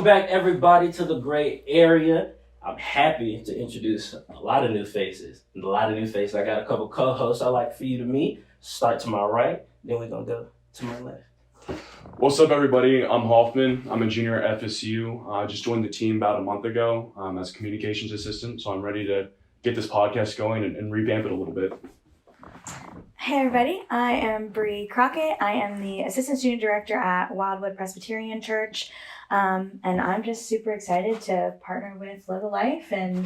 back, everybody, to the Gray Area. I'm happy to introduce a lot of new faces. I got a couple co-hosts I'd like for you to meet. Start to my right, then we're going to go to my left. What's up, everybody? I'm Hoffman. I'm a junior at FSU. I just joined the team about a month ago as a communications assistant, so I'm ready to get this podcast going and revamp it a little bit. Hey everybody, I am Bree Crockett. I am the Assistant Student Director at Wildwood Presbyterian Church, and I'm just super excited to partner with Live a Life and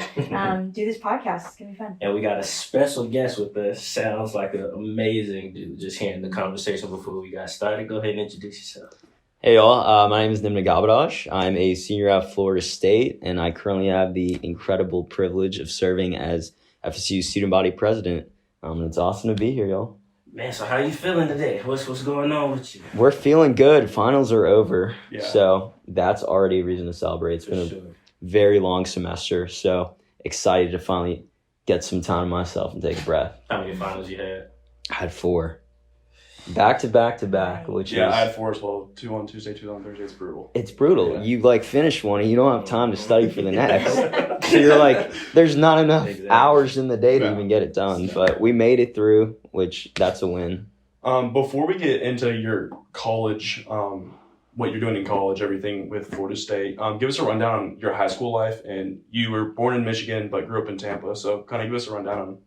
do this podcast. It's going to be fun. And we got a special guest with us. Sounds like an amazing dude. Just hearing the conversation before we got started. Go ahead and introduce yourself. Hey y'all, my name is Nimna Gabadage. I'm a senior at Florida State, and I currently have the incredible privilege of serving as FSU Student Body President. It's awesome to be here, y'all. Man, so how you feeling today? What's going on with you? We're feeling good. Finals are over, Yeah. So that's already a reason to celebrate. It's been a very long semester, so excited to finally get some time to myself and take a breath. How many finals you had? I had 4. Back to back, which Yeah, is... I had 4 as well. 2 on Tuesday, 2 on Thursday. It's brutal. It's brutal. Yeah. You finish one and you don't have time to study for the next. So you're like, there's not enough hours in the day to even get it done. But we made it through, which that's a win. Before we get into your college, what you're doing in college, everything with Florida State, give us a rundown on your high school life. And you were born in Michigan but grew up in Tampa. So kind of give us a rundown on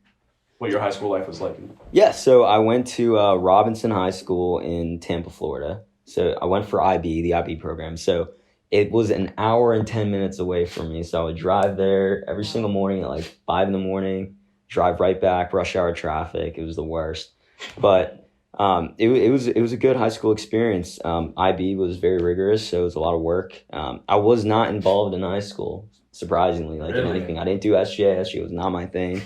what your high school life was like. Yeah, so I went to Robinson High School in Tampa, Florida. So I went for the IB program. So it was an hour and 10 minutes away from me. So I would drive there every single morning at like 5 a.m, drive right back, rush hour traffic. It was the worst. But it was a good high school experience. IB was very rigorous, so it was a lot of work. I was not involved in high school. Surprisingly, in anything. I didn't do SGA. SGA was not my thing.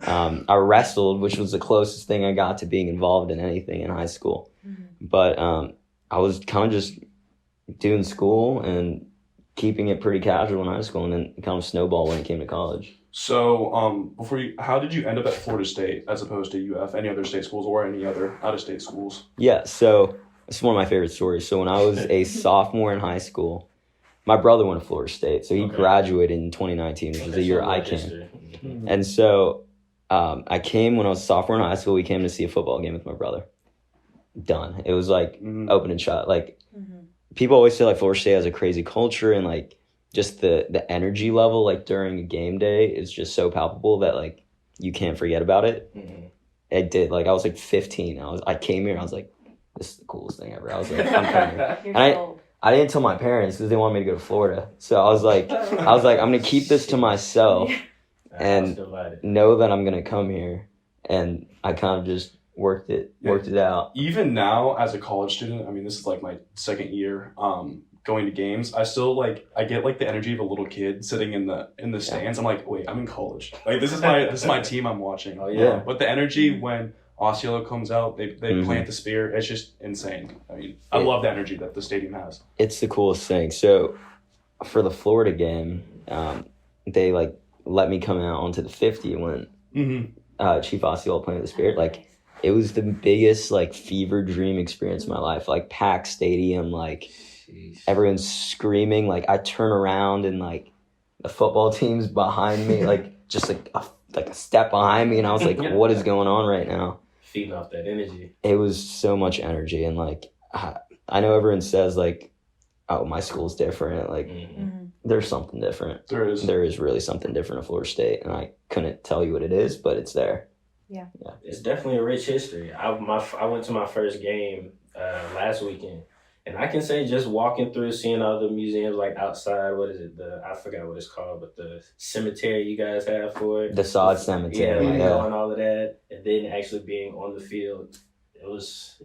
I wrestled, which was the closest thing I got to being involved in anything in high school. Mm-hmm. But I was kind of just doing school and keeping it pretty casual in high school, and then kind of snowballed when it came to college. So how did you end up at Florida State as opposed to UF, any other state schools or any other out-of-state schools? Yeah, so it's one of my favorite stories. So when I was a sophomore in high school, my brother went to Florida State, so he graduated in 2019, which is the year I came. Mm-hmm. And so I came when I was a sophomore in high school. We came to see a football game with my brother. Done. It was open and shut. People always say Florida State has a crazy culture, and just the energy level during a game day is just so palpable that you can't forget about it. Mm-hmm. I did. I was 15. I came here and I was like, this is the coolest thing ever. I was like, I'm coming here. I didn't tell my parents because they wanted me to go to Florida. So I was like, I'm going to keep this to myself and know that I'm going to come here. And I kind of just worked it out. Even now as a college student, this is my second year going to games. I still I get the energy of a little kid sitting in the stands. I'm like, wait, I'm in college. This is my team I'm watching. Oh yeah. But the energy when Osceola comes out, they plant the spear. It's just insane. I love the energy that the stadium has. It's the coolest thing. So for the Florida game, they let me come out onto the 50 when Chief Osceola planted the spear. It was the biggest fever dream experience of my life. Packed stadium, everyone's screaming. I turn around and the football team's behind me, just a step behind me, and I was like, what is going on right now? Feeding off that energy. It was so much energy, and I know everyone says oh, my school's different. There's something different. There is really something different at Florida State, and I couldn't tell you what it is, but it's there. Yeah. It's definitely a rich history. I went to my first game last weekend, and I can say just walking through, seeing all the museums outside, what is it? I forgot what it's called, but the cemetery you guys have for it. The sod cemetery. Yeah, going all of that, and then actually being on the field. It was.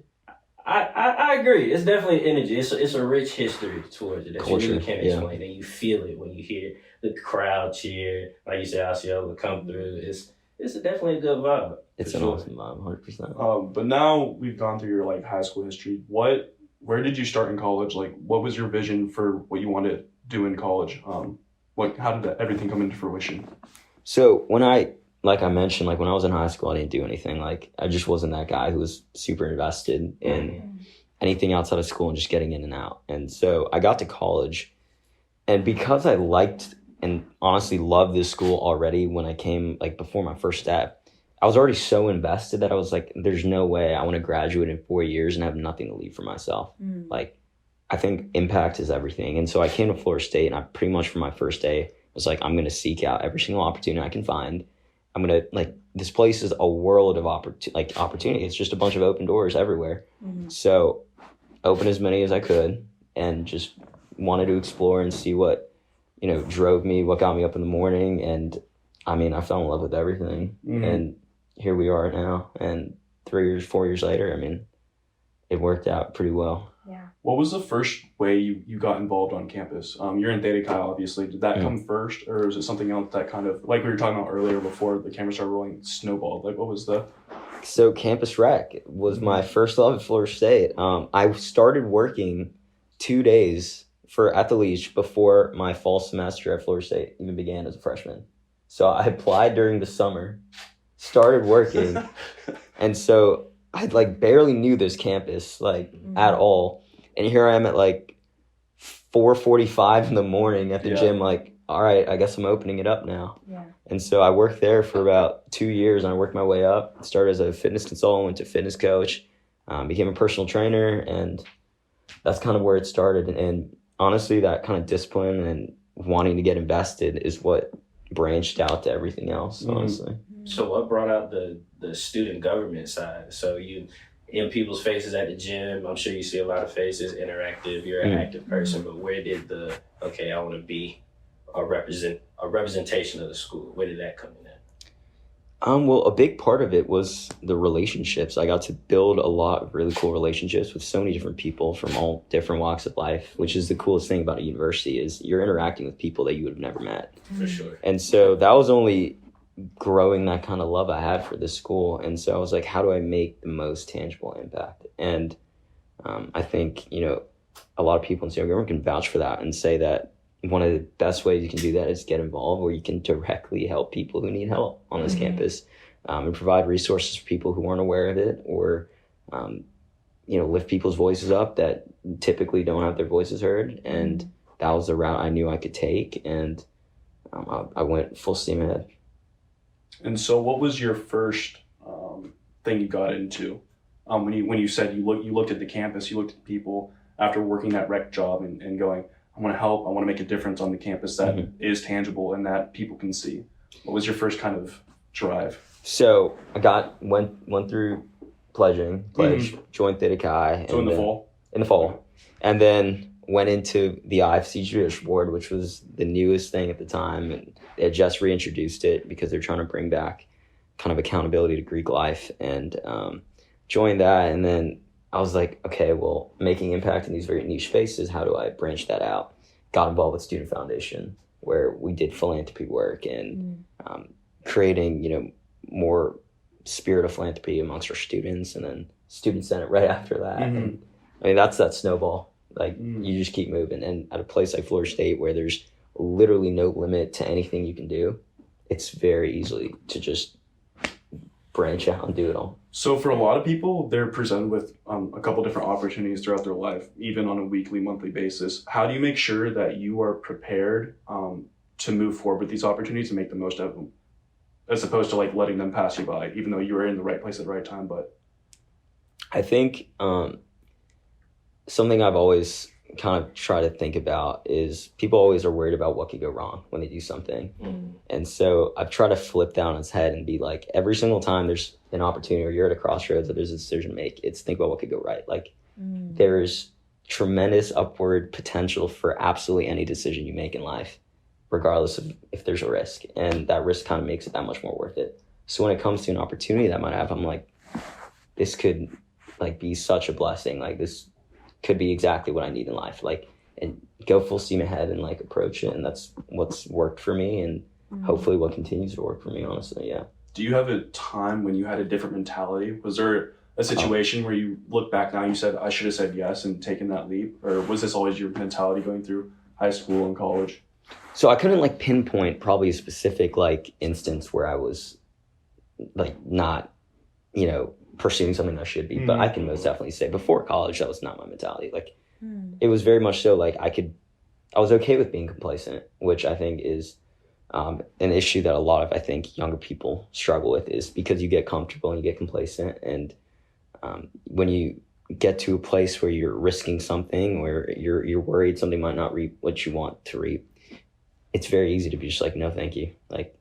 I agree. It's definitely energy. It's a rich history towards it that you really can't explain, and you feel it when you hear the crowd cheer. Like you said, Osceola come through. It's definitely a good vibe. It's an awesome vibe, 100%. But now we've gone through your high school history. Where did you start in college? What was your vision for what you wanted to do in college? How did everything come into fruition? So when I mentioned, when I was in high school, I didn't do anything. I just wasn't that guy who was super invested in anything outside of school and just getting in and out. And so I got to college, And because I liked and honestly loved this school already when I came, like before my first step, I was already so invested that I was like, there's no way I want to graduate in 4 years and have nothing to leave for myself. Like, I think impact is everything. And so I came to Florida State, and I pretty much from my first day was like, I'm going to seek out every single opportunity I can find. I'm going to, like, this place is a world of opportunity. It's just a bunch of open doors everywhere. So open as many as I could and just wanted to explore and see what, drove me, what got me up in the morning. And I mean, I fell in love with everything. And here we are now. And 4 years later, I mean, it worked out pretty well. Yeah. What was the first way you got involved on campus? You're in Theta Chi, obviously. Did that come first, or was it something else that kind of, like we were talking about earlier before the camera started rolling, snowballed? Like, what was the... So campus rec was my first love at Florida State. I started working 2 days at the Leash before my fall semester at Florida State even began as a freshman. So I applied during the summer, started working, and so I barely knew this campus at all. And here I am at 4:45 in the morning at the gym, all right, I guess I'm opening it up now. Yeah. And so I worked there for about 2 years, and I worked my way up. Started as a fitness consultant, went to fitness coach, became a personal trainer, and that's kind of where it started. And honestly, that kind of discipline and wanting to get invested is what branched out to everything else, honestly. So what brought out the student government side? So you in people's faces at the gym, I'm sure you see a lot of faces, interactive, you're an active person, but where did I want to be a representation of the school, where did that come in at? Well, a big part of it was the relationships. I got to build a lot of really cool relationships with so many different people from all different walks of life, which is the coolest thing about a university is you're interacting with people that you would have never met. For sure. And so that was only growing that kind of love I had for this school. And so I was like, how do I make the most tangible impact? And I think, a lot of people in state government can vouch for that and say that one of the best ways you can do that is get involved where you can directly help people who need help on this campus and provide resources for people who aren't aware of it or, lift people's voices up that typically don't have their voices heard. And that was the route I knew I could take. And I went full steam ahead. And so what was your first thing you got into? When you said you looked at the campus, you looked at people after working that rec job and going, I want to help, I want to make a difference on the campus that is tangible and that people can see. What was your first kind of drive? So I went through pledge, joined Theta Chi. So in the fall? In the fall. And then went into the IFC Judicial Board, which was the newest thing at the time. And they had just reintroduced it because they're trying to bring back kind of accountability to Greek life, and joined that. And then I was like, okay, well, making impact in these very niche spaces, how do I branch that out? Got involved with Student Foundation, where we did philanthropy work and creating, more spirit of philanthropy amongst our students, and then Student Senate right after that. And I mean, that's that snowball. You just keep moving. And at a place like Florida State, where there's literally no limit to anything you can do, it's very easily to just branch out and do it all. So for a lot of people, they're presented with a couple different opportunities throughout their life, even on a weekly, monthly basis. How do you make sure that you are prepared to move forward with these opportunities and make the most of them, as opposed to letting them pass you by, even though you were in the right place at the right time? But I think something I've always kind of try to think about is people always are worried about what could go wrong when they do something. And so I've tried to flip that on its head and be like, every single time there's an opportunity or you're at a crossroads or there's a decision to make, it's think about what could go right. There's tremendous upward potential for absolutely any decision you make in life, regardless of if there's a risk. And that risk kind of makes it that much more worth it. So when it comes to an opportunity that might have, I'm like, this could be such a blessing. This could be exactly what I need in life. And go full steam ahead and approach it. And that's what's worked for me, and hopefully what continues to work for me, honestly. Yeah. Do you have a time when you had a different mentality? Was there a situation where you look back now and you said, I should have said yes and taken that leap? Or was this always your mentality going through high school and college? So I couldn't pinpoint probably a specific instance where I was not, pursuing something I should be, but I can most definitely say before college, that was not my mentality. It was very much so I could I was okay with being complacent, which I think is an issue that a lot of, I think, younger people struggle with, is because you get comfortable and you get complacent. And when you get to a place where you're risking something, where you're worried something might not reap what you want to reap, it's very easy to be just like, no, thank you. Like,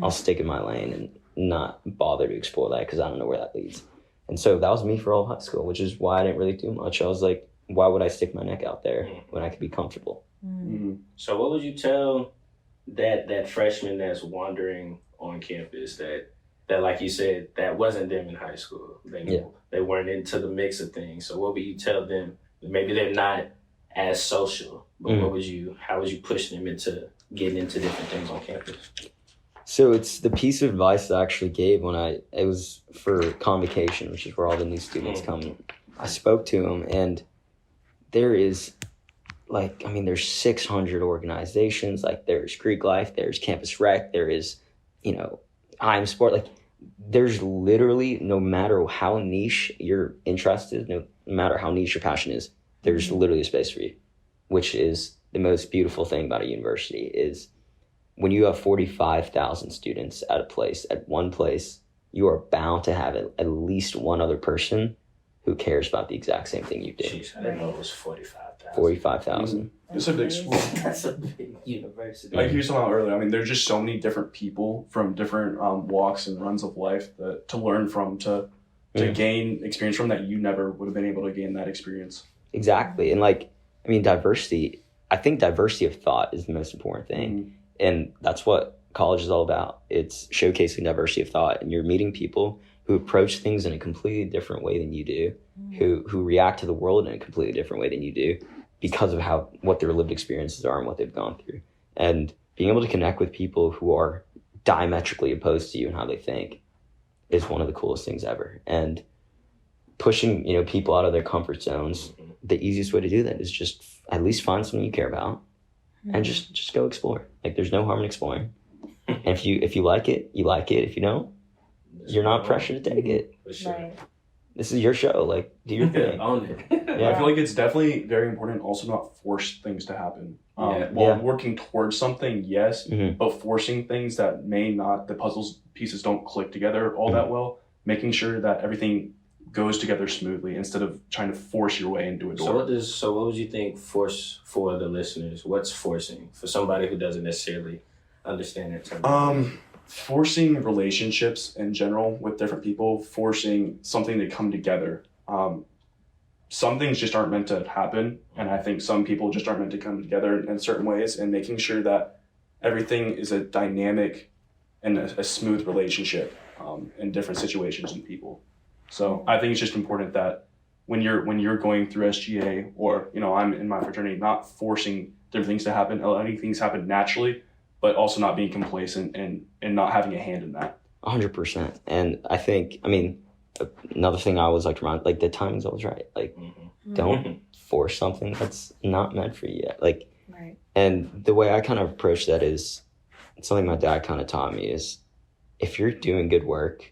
I'll stick in my lane and not bother to explore that because I don't know where that leads. And so that was me for all of high school, which is why I didn't really do much. I was like, why would I stick my neck out there when I could be comfortable? So what would you tell that freshman that's wandering on campus that like you said, that wasn't them in high school? They weren't into the mix of things. So what would you tell them? Maybe they're not as social, but how would you push them into getting into different things on campus? So it's the piece of advice I actually gave it was for convocation, which is where all the new students come. I spoke to them, and there's 600 organizations. Like, there's Greek Life, there's Campus Rec, there is, I'm Sport. Like, there's literally, no matter how niche you're interested, no matter how niche your passion is, there's literally a space for you, which is the most beautiful thing about a university. Is when you have 45,000 students at one place, you are bound to have at least one other person who cares about the exact same thing you do. Jeez, I didn't know it was 45,000. 45,000. It's a big school. That's a big university. Like you were talking about earlier, I mean, there's just so many different people from different walks and runs of life to learn from, to gain experience from, that you never would have been able to gain that experience. Exactly. And diversity, I think diversity of thought is the most important thing. And that's what college is all about. It's showcasing diversity of thought, and you're meeting people who approach things in a completely different way than you do, who react to the world in a completely different way than you do, because of what their lived experiences are and what they've gone through. And being able to connect with people who are diametrically opposed to you and how they think is one of the coolest things ever. And pushing, people out of their comfort zones, the easiest way to do that is just at least find something you care about and just go explore. Like, there's no harm in exploring. And if you like it, you like it. If you don't, you're not pressured to take it. For sure. Right. This is your show. Like, do your thing. Own it. Yeah, I feel like it's definitely very important also not force things to happen. Working towards something, yes, but forcing things that the puzzle pieces don't click together all that well, making sure that everything goes together smoothly instead of trying to force your way into a door. So what would you think force for the listeners? What's forcing for somebody who doesn't necessarily understand that term? Forcing relationships in general with different people, forcing something to come together. Some things just aren't meant to happen, and I think some people just aren't meant to come together in certain ways, and making sure that everything is a dynamic and a smooth relationship in different situations and people. So I think it's just important that when you're going through SGA, or I'm in my fraternity, not forcing different things to happen, letting things happen naturally, but also not being complacent and not having a hand in that. 100%. And I think, another thing I always like to remind, the timing's always right. Don't force something that's not meant for you yet. Right. And the way I kind of approach that is something my dad kind of taught me is, if you're doing good work,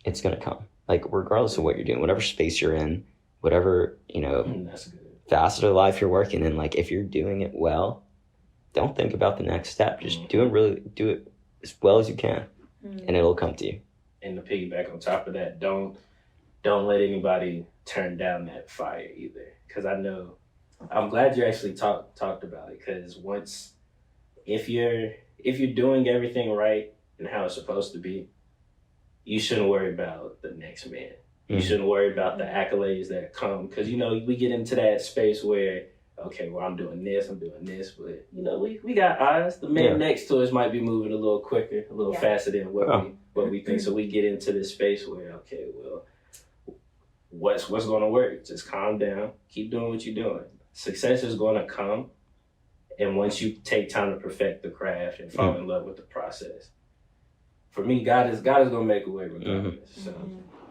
it's going to come. Regardless of what you're doing, whatever space you're in, whatever, That's good. facet of life you're working in, if you're doing it well, don't think about the next step. Just do it as well as you can, and it'll come to you. And to piggyback on top of that, don't let anybody turn down that fire either. Because I'm glad you actually talked about it. Because if you're doing everything right and how it's supposed to be, you shouldn't worry about the next man. You shouldn't worry about the accolades that come. Because we get into that space where, okay, well, I'm doing this, but we got eyes. The man next to us might be moving a little quicker, a little faster than what we think. So we get into this space where, okay, well, what's going to work? Just calm down, keep doing what you're doing. Success is going to come, and once you take time to perfect the craft and fall in love with the process. For me, God is going to make a way regardless. So.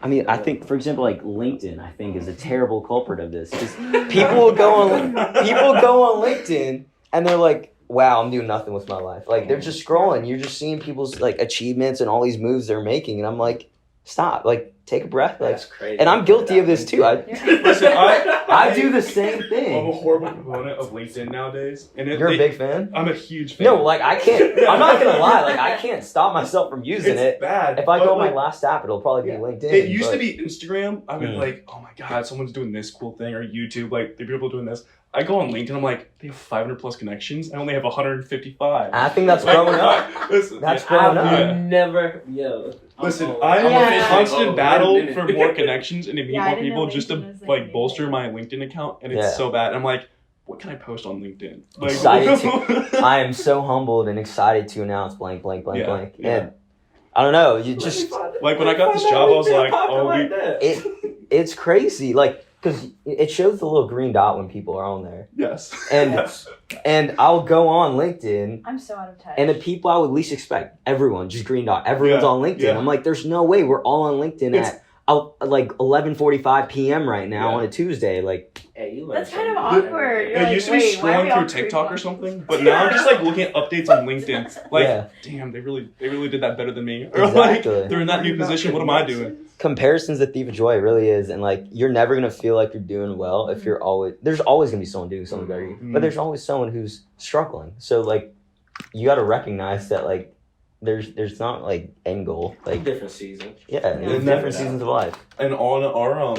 I think, for example, LinkedIn, I think, is a terrible culprit of this. Because people will go on LinkedIn and they're like, wow, I'm doing nothing with my life. They're just scrolling. You're just seeing people's achievements and all these moves they're making. And I'm like, stop, like take a breath, like. That's crazy. And I'm guilty of this too. Listen, I do the same I'm thing. a horrible proponent of LinkedIn nowadays, and You're a big fan? I'm a huge fan. No, like I can't. I'm not gonna lie. Like I can't stop myself from using it's it. bad. If I go on my like, last app, it'll probably be LinkedIn. it used to but- be Instagram. I would be like, oh my god, someone's doing this cool thing, or YouTube, like the people doing this. I go on LinkedIn, I'm like, they have 500 plus connections. I only have 155. I think that's growing up. Listen, That's yeah, growing up. yeah. Never, Listen, I I'm in Yeah. a constant battle LinkedIn. for more connections and to meet Yeah, I more didn't people know just to LinkedIn was like LinkedIn. bolster my LinkedIn account, and it's Yeah. so bad. I'm like, what can I post on LinkedIn? Like, Excited I am so humbled and excited to announce blank, blank, blank, Yeah, blank. yeah. And I don't know, you just Like, when I got this job, I was like, oh, it's crazy. Like, because it shows the little green dot when people are on there. yes. And I'll go on LinkedIn. I'm so out of touch. And the people I would least expect, everyone, just green dot. Everyone's Yeah, on LinkedIn. yeah. I'm like, there's no way we're all on LinkedIn It's- at like 11:45 p.m. right now Yeah. on a Tuesday. Like, Hey, you That's learn kind of something. awkward. You're It like, used to be wait, why are we scrolling all through TikTok or creeping? something, but now I'm just like looking at updates on LinkedIn. Like, yeah, damn, they really did that better than me. Or Exactly. like, they're in that new position. What am I doing? comparison's the thief of joy. It really is. And like, you're never gonna feel like you're doing well if you're always. There's always gonna be someone doing something better, than you, but there's always someone who's struggling. So like, you got to recognize that like, there's not like end goal. Like, Different seasons. yeah, there's Yeah. different seasons of life. And on our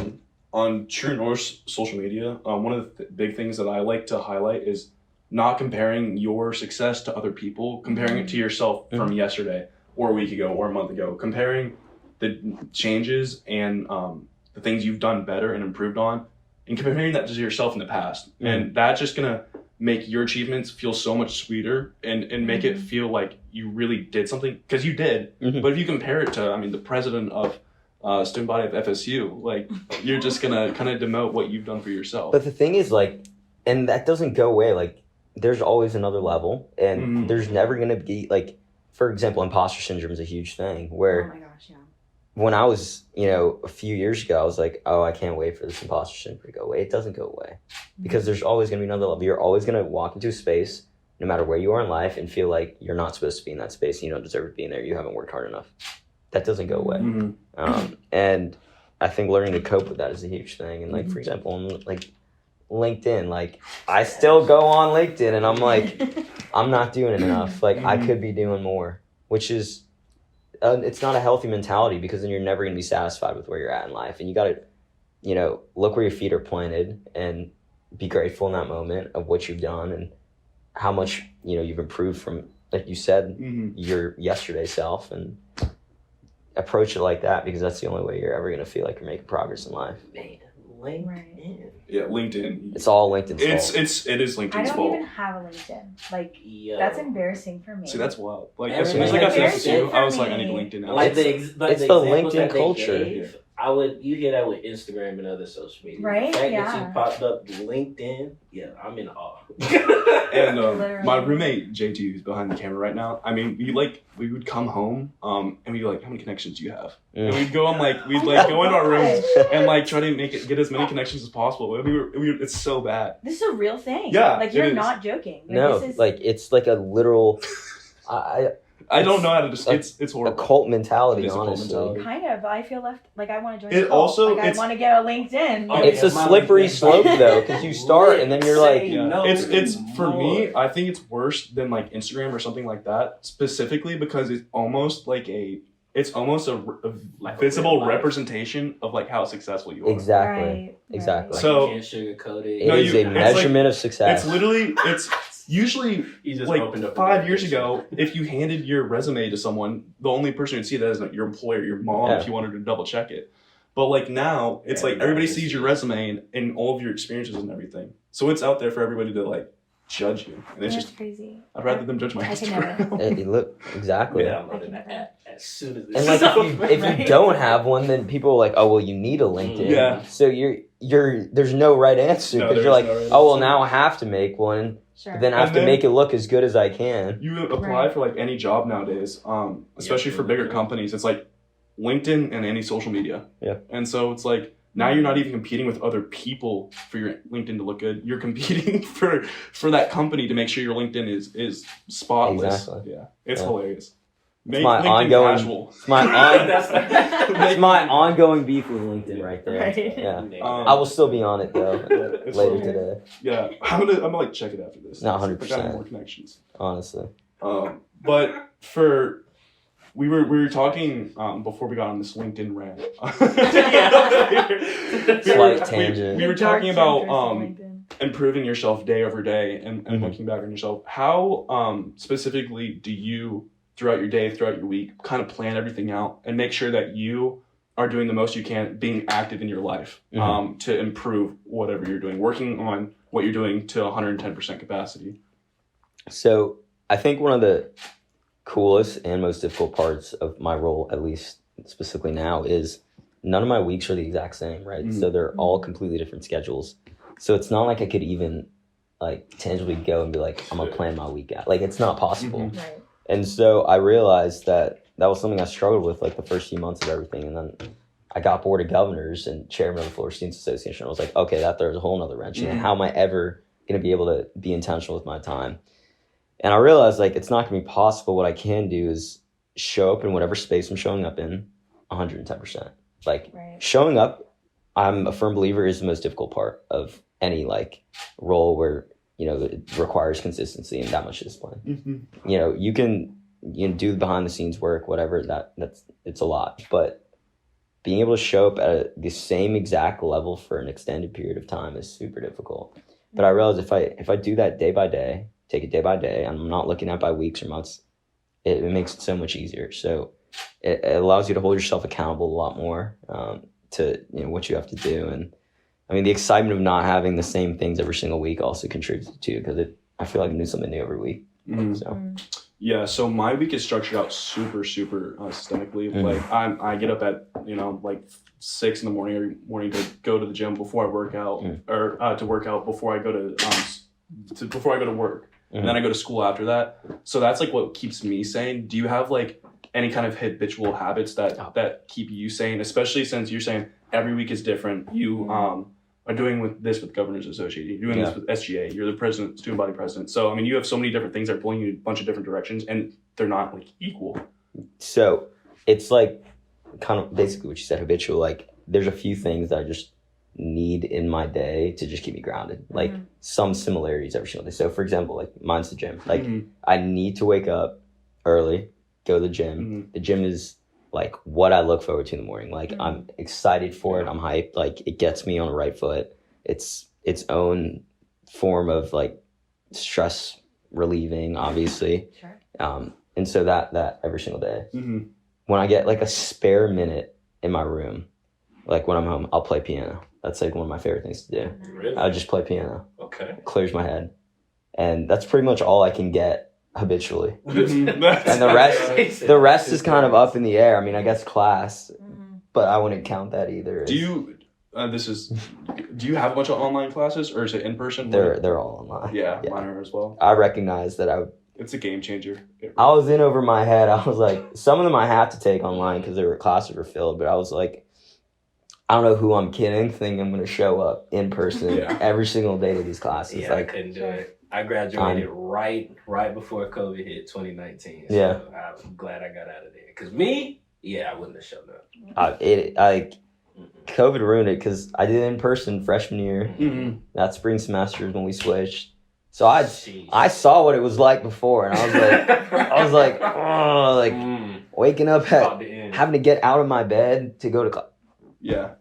on True North social media, one of the big things that I like to highlight is not comparing your success to other people, comparing it to yourself from yesterday or a week ago or a month ago, comparing the changes and the things you've done better and improved on, and comparing that to yourself in the past. And that's just gonna make your achievements feel so much sweeter and make it feel like you really did something, because you did. But if you compare it to, I mean, the president of student body of FSU, like, you're just gonna kind of demote what you've done for yourself. But the thing is, like, and that doesn't go away. Like, there's always another level, and there's never gonna be like, for example, imposter syndrome is a huge thing. Where Oh my gosh, yeah. when I was, a few years ago, I was like, oh, I can't wait for this imposter syndrome to go away. It doesn't go away because there's always gonna be another level. You're always gonna walk into a space, no matter where you are in life, and feel like you're not supposed to be in that space. And you don't deserve to be in there. You haven't worked hard enough. That doesn't go away. And I think learning to cope with that is a huge thing. And like, for example, on like LinkedIn, like I still go on LinkedIn and I'm like, I'm not doing it enough. Like I could be doing more, which is, it's not a healthy mentality, because then you're never going to be satisfied with where you're at in life. And you got to, look where your feet are planted and be grateful in that moment of what you've done and how much, you've improved from, like you said, your yesterday self, and approach it like that, because that's the only way you're ever going to feel like you're making progress in life. Man, LinkedIn. Yeah, LinkedIn. It's all LinkedIn's fault. It is LinkedIn's I don't fault. even have a LinkedIn. Like, Yo. that's embarrassing for me. See, that's wild. Like, Everything as soon as I got to is FSU, I was for like, I need me. LinkedIn now. Like It's the examples LinkedIn that they culture. gave, you hear that with Instagram and other social media. Right? The fact that Yeah. you popped up LinkedIn, yeah, I'm in awe. And Literally. my roommate JT, who's behind the camera right now, I mean, we would come home, and we'd be like, how many connections do you have? And we'd go on we'd go into our rooms and try to get as many connections as possible. It's so bad. This is a real thing. Yeah, Like, it you're is. not joking. Like, No, this is like it's like a literal, I don't know how to just. It's a horrible. cult mentality. It is a cult Honestly, mentality. kind of. I feel left. Like, I want to join. It a cult. also- Like, I it's- want to get a LinkedIn. Oh, it's yeah, a my slippery LinkedIn slope bio. though, because you start and then you're like, Say Yeah. no It's for me. more. I think it's worse than like Instagram or something like that, specifically because it's almost like a Like a visible real life. representation of like how successful you are. exactly. Right. Exactly. Like, So- you can't sugarcoat it. It No, is you- a it's like- measurement of success. It's literally it's usually You just like opened up 5 years ago. If you handed your resume to someone, the only person who'd see that is like your employer, your mom, Yeah. if you wanted to double check it. But like now, it's like everybody sees your resume and all of your experiences and everything. So it's out there for everybody to like judge you, and it's That's just crazy. I'd rather them judge my I can Instagram. You look exactly. Yeah, I'm loading that app as soon as this And like is if you Right. don't have one, then people are like, oh well, you need a LinkedIn. Yeah. So you're there's no right answer, No, because there you're is like, no right oh well, answer. now I have to make one. Sure. But then I have And to then- make it look as good as I can. You apply Right. for like any job nowadays, especially for bigger companies. It's like LinkedIn and any social media. Yeah. And so it's like now you're not even competing with other people for your LinkedIn to look good. You're competing for that company to make sure your LinkedIn is spotless. Exactly. Yeah. It's Yeah. hilarious. Make my LinkedIn ongoing- casual. It's my That's it's my ongoing beef with LinkedIn right there. Right. Yeah. Um, I will still be on it though Yeah, it's later fun. today. Yeah, I'm gonna like check it after this. No, See if I got any 100%. more connections. Honestly. But we were talking before we got on this LinkedIn rant. Slight tangent. We were The dark talking about chapters of LinkedIn. improving yourself day over day and Mhm. looking back on yourself. How specifically do you throughout your day, throughout your week, kind of plan everything out and make sure that you are doing the most you can, being active in your life to improve whatever you're doing, working on what you're doing to 110% capacity? So I think one of the coolest and most difficult parts of my role, at least specifically now, is none of my weeks are the exact same, right? So they're all completely different schedules. So it's not like I could even like tangibly go and be like, I'm gonna plan my week out. Like it's not possible. Right. And so I realized that was something I struggled with like the first few months of everything. And then I got Board of Governors and chairman of the Florida Students Association. I was like, okay, that throws a whole nother wrench. And how am I ever going to be able to be intentional with my time? And I realized like it's not going to be possible. What I can do is show up in whatever space I'm showing up in 110%. Like Right. showing up, I'm a firm believer, is the most difficult part of any like role where, you know, it requires consistency and that much discipline. You know, you can do the behind the scenes work, whatever, that's it's a lot, but being able to show up at the same exact level for an extended period of time is super difficult. But I realized if I do that day by day, take it day by day, and I'm not looking at by weeks or months, it makes it so much easier. So it allows you to hold yourself accountable a lot more to what you have to do. And I mean, the excitement of not having the same things every single week also contributes to, because I feel like I do something new every week. So. Yeah, so my week is structured out super systemically. Like I get up at like 6 in the morning every morning to go to the gym before I work out, or to work out before I go to work, and then I go to school after that. So that's like what keeps me sane. Do you have like any kind of habitual habits that keep you sane, especially since you're saying every week is different? You are doing with Governors Association, you're doing this with SGA, you're the president, student body president. So, I mean, you have so many different things that are pulling you in a bunch of different directions, and they're not like equal. So it's like kind of basically what you said, habitual. Like there's a few things that I just need in my day to just keep me grounded. Like some similarities every single day. So for example, like mine's the gym. Like I need to wake up early, go to the gym. The gym is like what I look forward to in the morning. Like I'm excited for it. I'm hyped. Like it gets me on the right foot. It's its own form of like stress relieving, obviously. Sure. And so that every single day. When I get like a spare minute in my room, like when I'm home, I'll play piano. That's like one of my favorite things to do. Really? I'll just play piano. Okay. Clears my head. And that's pretty much all I can get habitually. And And the rest is kind of up in the air. I mean, I guess class, but I wouldn't count that either. Do you have a bunch of online classes, or is it in person? They're all online. Yeah, mine are as well. I recognize that It's a game changer. I was in over my head. I was like, some of them I have to take online because classes were filled, but I was like, I don't know who I'm kidding, thinking I'm going to show up in person every single day to these classes. Yeah, like, I couldn't do it. I graduated right before COVID hit 2019. So Yeah. I'm glad I got out of there. Because me, I wouldn't have shown up. COVID ruined it because I did it in person freshman year. That spring semester is when we switched. So I saw what it was like before, and I was like, waking up having to get out of my bed to go to class. Yeah.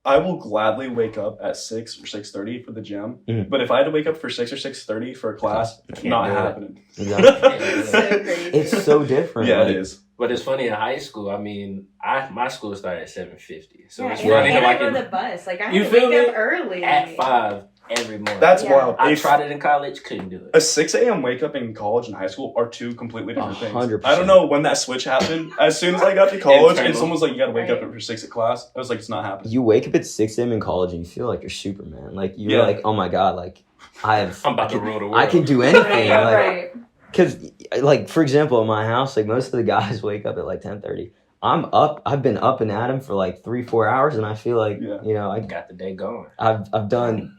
I will gladly wake up at 6 or 6:30 for the gym. But if I had to wake up for 6 or 6:30 for a class, not happening. It's so crazy. It's so different. Yeah, like, it is. But it's funny in high school. I mean, my school started at 7:50, so it's and funny I like rode the bus. Like I You had to feel wake me? up early at 5 every morning. That's Yeah. wild. I tried it in college, couldn't do it. A 6 a.m. wake up in college and high school are two completely different things. 100%. I don't know when that switch happened. As soon as I got to college and Internal. someone was like, you gotta wake up Right. for 6 at class, I was like, it's not happening. You wake up at 6 a.m. in college and you feel like you're Superman. Like you're like, oh my god, like I'm about to rule the world. I can do anything. Right. Like, because like for example, in my house, like most of the guys wake up at like 10:30. I've been up and at 'em for like 3-4 hours, and I feel like I got the day going. I've done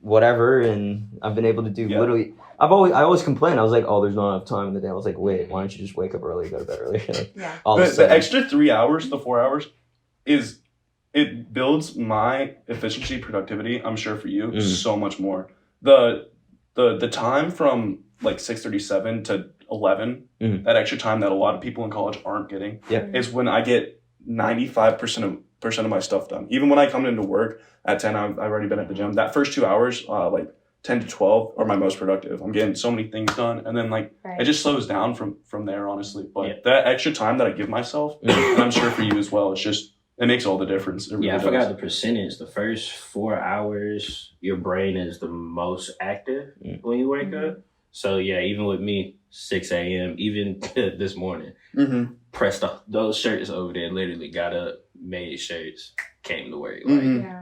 whatever, and I've been able to do literally. I always complain. I was like, oh, there's not enough time in the day. I was like, wait, why don't you just wake up early, go to bed early? The extra 3 hours, the 4 hours, it builds my efficiency, productivity. I'm sure for you so much more. The time from like 6:37 to 11, that extra time that a lot of people in college aren't getting, is when I get 95% of my stuff done. Even when I come into work at 10, I've already been at the gym. That first 2 hours, like 10 to 12, are my most productive. I'm getting so many things done, and then it just slows down from there, honestly. But that extra time that I give myself, and I'm sure for you as well, it makes all the difference. It really I forgot the percentage. The first 4 hours, your brain is the most active when you wake up. So even with me, 6 a.m., even this morning, pressed those shirts over there, literally got up, made shirts, came to work.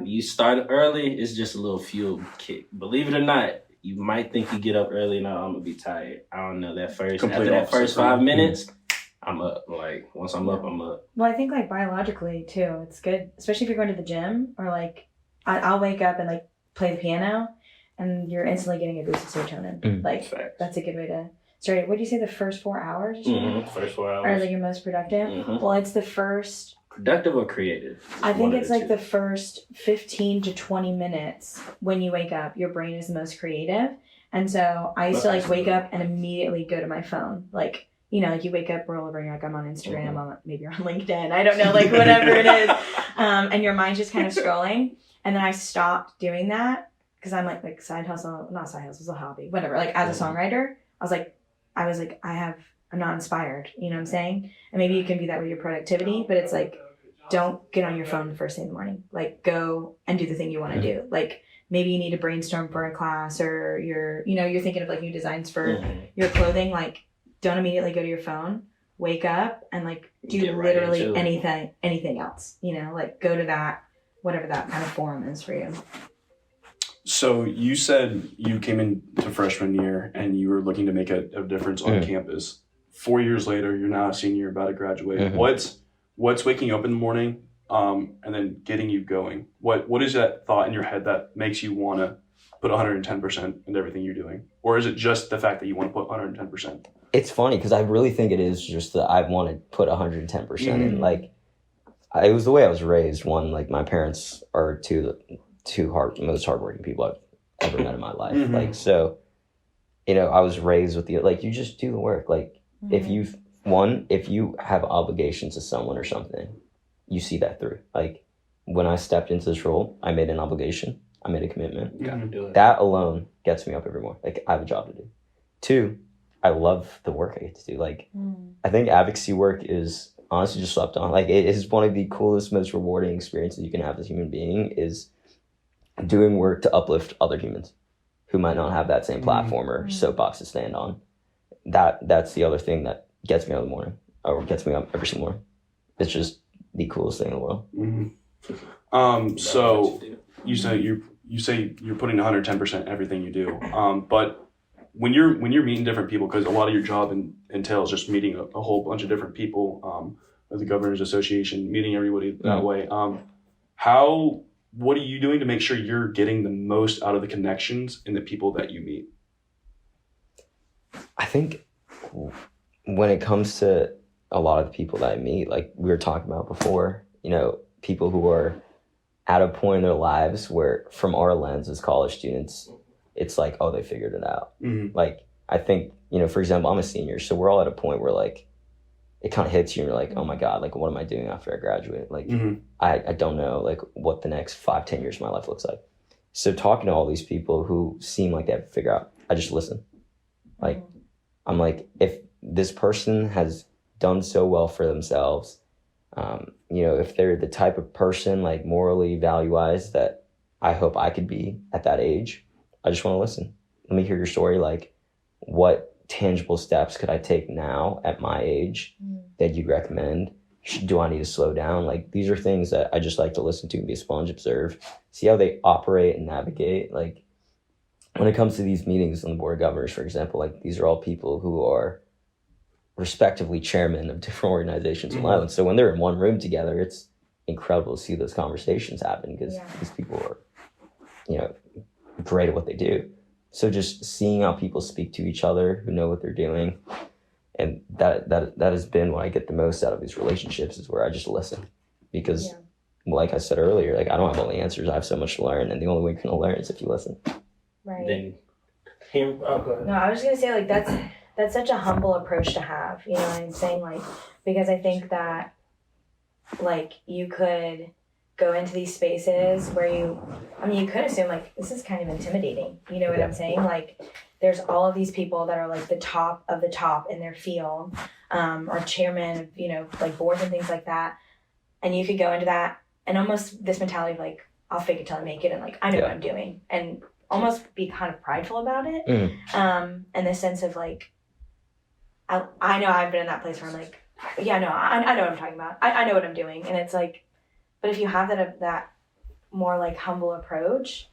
You start early, it's just a little fuel kick. Believe it or not, you might think you get up early and I'm going to be tired. I don't know. After that first 5 minutes, I'm up. Like, once I'm up, I'm up. Well, I think like biologically too, it's good, especially if you're going to the gym or like I'll wake up and like play the piano and you're instantly getting a boost of serotonin. That's a good way to start it. What do you say, the first 4 hours? First 4 hours. Are like your most productive? Well, it's the first. Productive or creative? I think it's like the first 15 to 20 minutes when you wake up, your brain is the most creative. And so I used to like wake up and immediately go to my phone. Like, like you wake up, roll over, and you're like, I'm on Instagram, maybe you're on LinkedIn. I don't know, like whatever it is. And your mind's just kind of scrolling. And then I stopped doing that because I'm like side hustle, not side hustle, it's a hobby, whatever. Like as a songwriter, I was like, I'm not inspired. You know what I'm saying? And maybe you can do that with your productivity, but it's like, don't get on your phone the first thing in the morning. Like go and do the thing you want to do. Like maybe you need to brainstorm for a class, or you're thinking of like new designs for your clothing. Like don't immediately go to your phone, wake up and like do literally anything else, like go to that, whatever that kind of forum is for you. So you said you came into freshman year and you were looking to make a difference on campus. 4 years later, you're now a senior, about to graduate. What's waking you up in the morning and then getting you going? What is that thought in your head that makes you want to put 110% into everything you're doing? Or is it just the fact that you want to put 110%? It's funny because I really think it is just that I want to put 110% in. Like, it was the way I was raised. One, like my parents are two most hardworking people I've ever met in my life. Like, so, I was raised with like, you just do the work. Like, if you have obligations to someone or something, you see that through. Like, when I stepped into this role, I made an obligation. I made a commitment. You gotta do it. That alone gets me up every morning. Like, I have a job to do. 2, I love the work I get to do. Like, I think advocacy work is honestly just slept on. Like, it is one of the coolest, most rewarding experiences you can have as a human being, is doing work to uplift other humans who might not have that same platform or soapbox to stand on. That's the other thing that gets me out of the morning, or gets me up every single morning. It's just the coolest thing in the world. So you say you're putting 110% everything you do. But when you're meeting different people, because a lot of your job entails just meeting a whole bunch of different people, with the Governors Association, meeting everybody that way. What are you doing to make sure you're getting the most out of the connections and the people that you meet? I think when it comes to a lot of the people that I meet, like we were talking about before, people who are at a point in their lives where, from our lens as college students, it's like, oh, they figured it out. Like, I think, for example, I'm a senior, so we're all at a point where like, it kind of hits you and you're like, oh my God, like, what am I doing after I graduate? Like, I don't know, like, what the next 5-10 years of my life looks like. So talking to all these people who seem like they have to figure out, I just listen. Like, I'm like, if this person has done so well for themselves, if they're the type of person, like morally, value-wise, that I hope I could be at that age, I just want to listen. Let me hear your story. Like, what tangible steps could I take now at my age that you recommend? Do I need to slow down? Like, these are things that I just like to listen to and be a sponge, observe, see how they operate and navigate. Like, when it comes to these meetings on the Board of Governors, for example, like, these are all people who are respectively chairmen of different organizations in Ireland. So when they're in one room together, it's incredible to see those conversations happen because these people are, you know, great at what they do. So just seeing how people speak to each other who know what they're doing, and that has been what I get the most out of these relationships, is where I just listen. Because like I said earlier, like I don't have all the answers. I have so much to learn, and the only way you're gonna learn is if you listen. Right. Then him go ahead. No, I was just gonna say, like, that's such a humble approach to have, you know what I'm saying? Like, because I think that, like, you could go into these spaces where you could assume, like, this is kind of intimidating, you know what I'm saying? Like, there's all of these people that are, like, the top of the top in their field, or chairman of, you know, like, boards and things like that, and you could go into that and almost this mentality of, like, I'll fake it till I make it, and, like, I know what I'm doing, and almost be kind of prideful about it, and the sense of, like, I know I've been in that place where I'm like, yeah, no, I know what I'm talking about. I know what I'm doing. And it's like, but if you have that more like humble approach,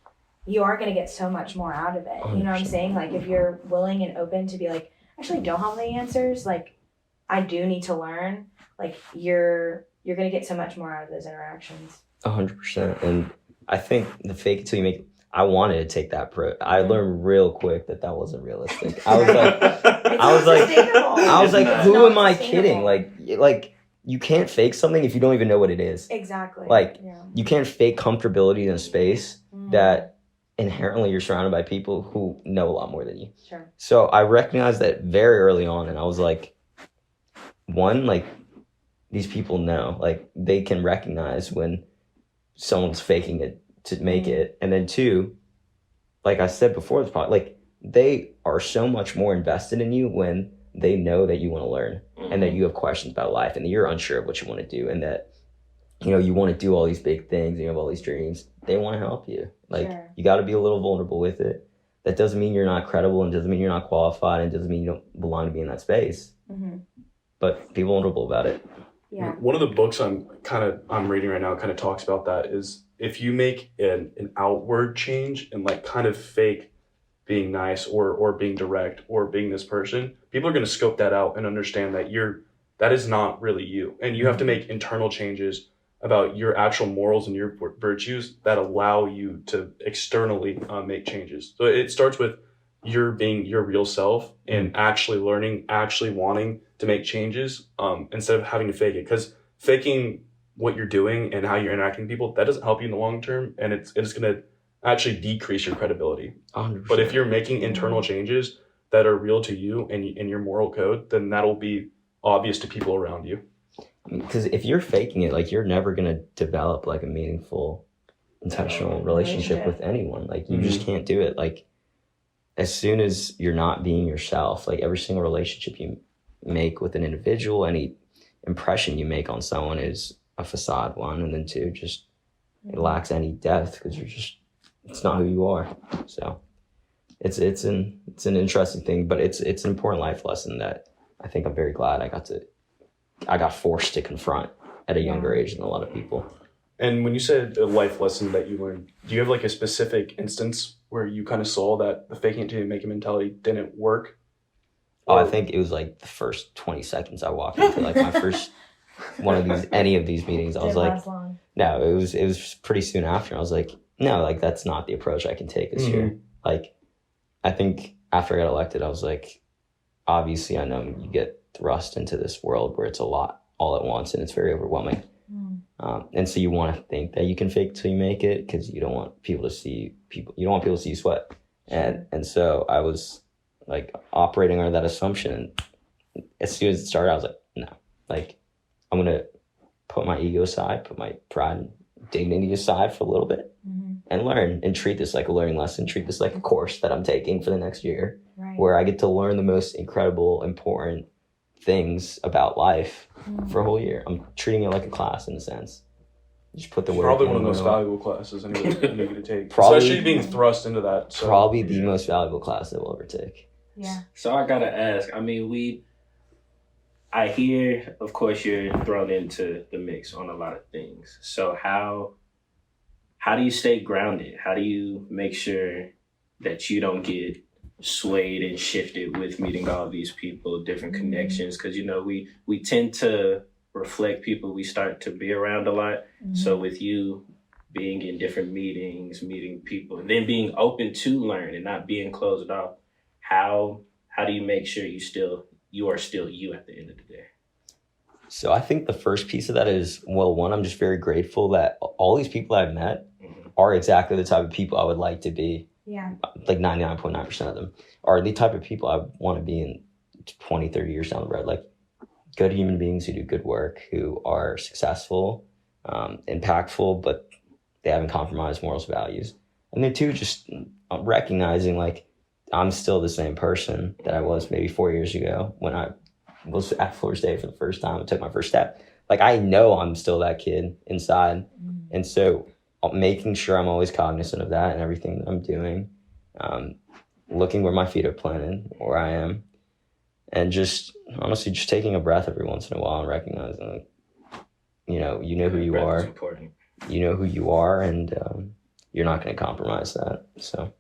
you are going to get so much more out of it. 100%. You know what I'm saying? Like if you're willing and open to be like, actually don't have the answers. Like I do need to learn. Like you're going to get so much more out of those interactions. 100%. And I think the fake it till you make it, I wanted to take that I learned real quick that wasn't realistic. I was like, who am I kidding? Like you can't fake something if you don't even know what it is. Exactly. Like you can't fake comfortability in a space that inherently you're surrounded by people who know a lot more than you. Sure. So I recognized that very early on, and I was like, one, like these people know, like they can recognize when someone's faking it to make it. And then two, like I said before this podcast, like they are so much more invested in you when they know that you want to learn and that you have questions about life and that you're unsure of what you want to do and that, you know, you want to do all these big things and you have all these dreams. They want to help you. Like you got to be a little vulnerable with it. That doesn't mean you're not credible and doesn't mean you're not qualified and doesn't mean you don't belong to be in that space. But be vulnerable about it. Yeah. One of the books I'm reading right now kind of talks about that is if you make an outward change and like kind of fake being nice or being direct or being this person, people are going to scope that out and understand that that is not really you. And you have to make internal changes about your actual morals and your virtues that allow you to externally make changes. So it starts with your being your real self and actually learning, actually wanting to make changes instead of having to fake it. Because faking what you're doing and how you're interacting with people, that doesn't help you in the long term, and it's going to actually decrease your credibility. 100%. But if you're making internal changes that are real to you and your moral code, then that'll be obvious to people around you. Because if you're faking it, like you're never going to develop like a meaningful, intentional relationship with anyone. Like you just can't do it. Like as soon as you're not being yourself, like every single relationship you make with an individual, any impression you make on someone is a facade, one, and then two, just it lacks any depth because it's not who you are. So it's an interesting thing, but it's an important life lesson that I think I'm very glad I got forced to confront at a younger age than a lot of people. And when you said a life lesson that you learned, do you have like a specific instance where you kind of saw that the faking it till you make it mentality didn't work? Oh, I think it was like the first 20 seconds I walked into like my first any of these meetings. I was like, no, it was pretty soon after. I was like, no, like that's not the approach I can take this year. Like, I think after I got elected, I was like, obviously I know you get thrust into this world where it's a lot all at once and it's very overwhelming. And so you want to think that you can fake till you make it because you don't want people to see you sweat. And so I was like operating under that assumption. And as soon as it started, I was like, no, like I'm going to put my ego aside, put my pride and dignity aside for a little bit and learn and treat this like a learning lesson, treat this like a course that I'm taking for the next year where I get to learn the most incredible, important things about life for a whole year. I'm treating it like a class in a sense. Just put the work. Probably one of the most valuable classes anyone you get to take. Especially being thrust into that. So. Probably the most valuable class that we'll ever take. Yeah. So I gotta ask, I mean, I hear, of course, you're thrown into the mix on a lot of things. So how do you stay grounded? How do you make sure that you don't get swayed and shifted with meeting all these people, different connections? Because, you know, we tend to reflect people we start to be around a lot. So with you being in different meetings, meeting people, and then being open to learn and not being closed off, how do you make sure you are still you at the end of the day? So I think the first piece of that is, well, one, I'm just very grateful that all these people I've met are exactly the type of people I would like to be. Yeah. Like 99.9% of them are the type of people I want to be in 20, 30 years down the road. Like good human beings who do good work, who are successful, impactful, but they haven't compromised morals, values. And then two, just recognizing like I'm still the same person that I was maybe 4 years ago when I was at Florida State for the first time and took my first step. Like I know I'm still that kid inside. And so making sure I'm always cognizant of that and everything that I'm doing, looking where my feet are planted, where I am, and just honestly just taking a breath every once in a while and recognizing, like, you know who you are. Important. You know who you are, and you're not going to compromise that. So,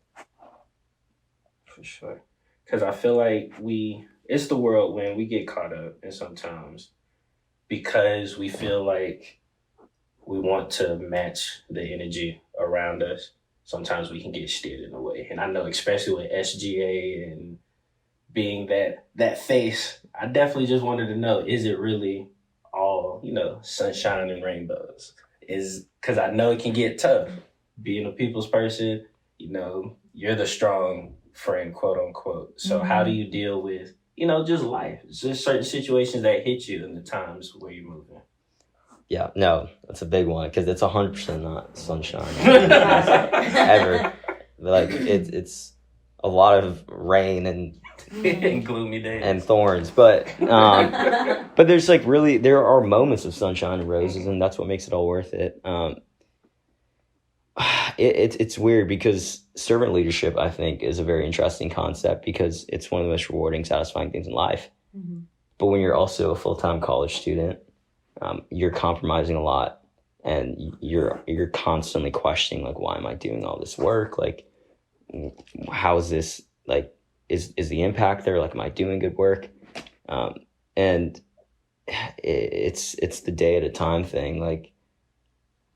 for sure, because I feel like it's the world when we get caught up, and sometimes because we feel like we want to match the energy around us, sometimes we can get steered in a way. And I know, especially with SGA and being that face, I definitely just wanted to know, is it really all, sunshine and rainbows? Because I know it can get tough. Being a people's person, you're the strong friend, quote unquote. So how do you deal with, just life? Just certain situations that hit you in the times where you're moving. Yeah, no, that's a big one because it's 100% not sunshine ever. Like it's a lot of rain and gloomy days and thorns, but there's like there are moments of sunshine and roses, and that's what makes it all worth it. It's weird because servant leadership, I think, is a very interesting concept because it's one of the most rewarding, satisfying things in life. But when you're also a full-time college student, you're compromising a lot, and you're constantly questioning, like, why am I doing all this work? Like, how is this, like, is the impact there? Like, am I doing good work? And it's the day at a time thing. Like,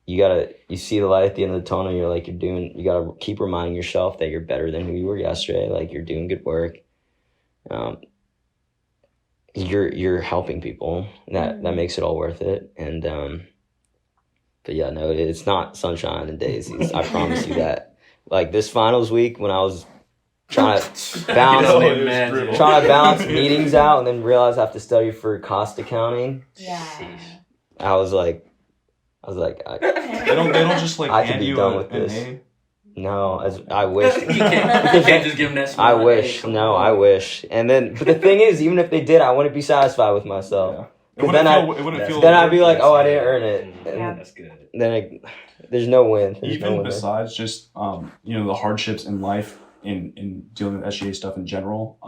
you see the light at the end of the tunnel. You're like, you gotta keep reminding yourself that you're better than who you were yesterday. Like, you're doing good work. You're helping people. That makes it all worth it. And but yeah, no, it's not sunshine and daisies. I promise you that. Like this finals week, when I was trying to balance meetings out and then realize I have to study for cost accounting. Yeah. I was like, they don't just like I could hand be you done with an this. A? No, I wish. you can't just give them that smile. I wish. No, I wish. And then, but the thing is, even if they did, I wouldn't be saitfied with myself. Because then I'd be like, oh, I didn't earn it. And that's good. then there's no win. Even besides just the hardships in life, in dealing with SGA stuff in general,